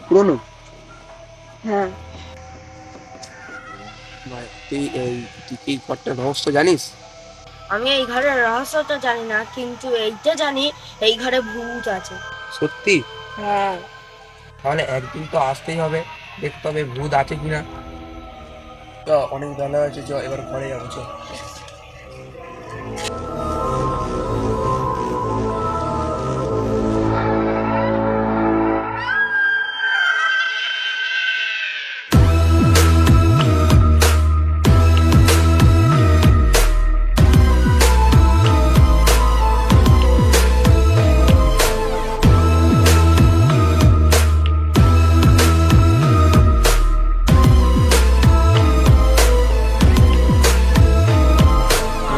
পুরনো? হ্যাঁ। ভাই তুই কি ঘরটার রহস্য জানিস? আমি এই ঘরের রহস্য তো জানি না, কিন্তু এইটা জানি, এই ঘরে ভূত আছে। সত্যি? হ্যাঁ। তাহলে একদিন তো আসতেই হবে, দেখতে হবে ভূত আছে কিনা। চ, অনেক বেলা হয়েছে, চ এবার ঘরে যাবো, চ।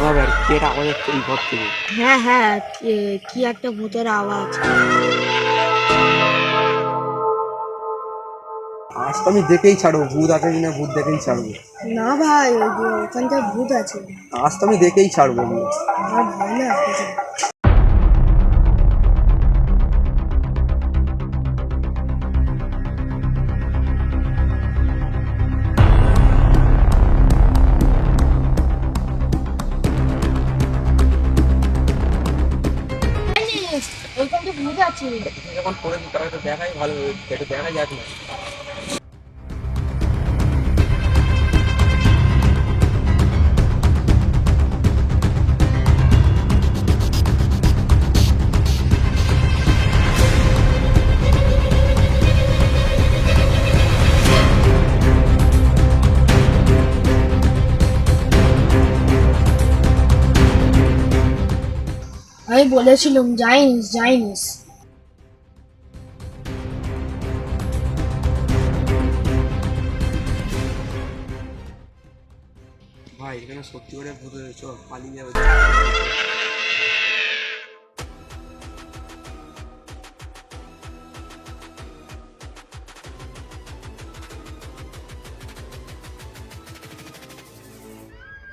আবার কি একটা আওয়াজ হচ্ছে এই ঘর থেকে। হ্যাঁ হ্যাঁ, কি একটা ভূতের আওয়াজ। আজ তো আমি দেখেই ছাড়বো, ভূত আছে কিনা, ভূত দেখেই ছাড়বো। না ভাই, ওই যে ওখানটায় ভূত আছে। আজ তো আমি দেখেই ছাড়বো ভূত। আমার ভয় লাগতেছে। ওইখানটা ভূত আছে। তুমি যখন করে দিতে হবে তো দেখাই ভালো, একটু দেখা যাক না। আমি বলেছিলাম যাইনিস যাইনিস। ভাই এখানে সত্যি করে ভূত হয়েছে, চ পালিয়ে যাবে।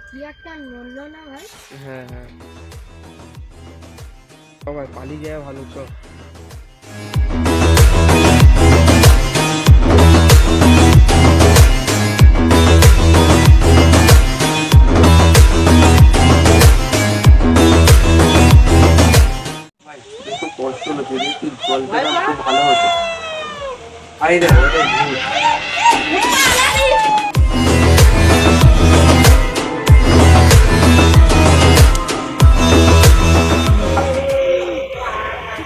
কি একটা নড়লো না ভাই? হ্যাঁ হ্যাঁ, সবাই পালিয়ে যায় ভালো, চ। ভাই দেখো কষ্ট হলো, যদি একটু জল পেতাম খুব ভালো হতো। আই রে ওটা ভূত।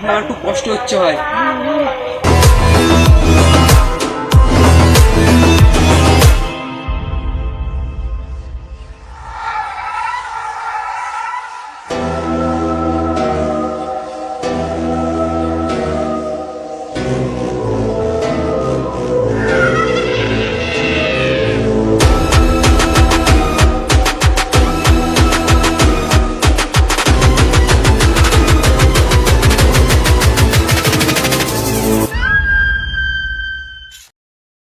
আমার খুব কষ্ট হচ্ছে ভাই।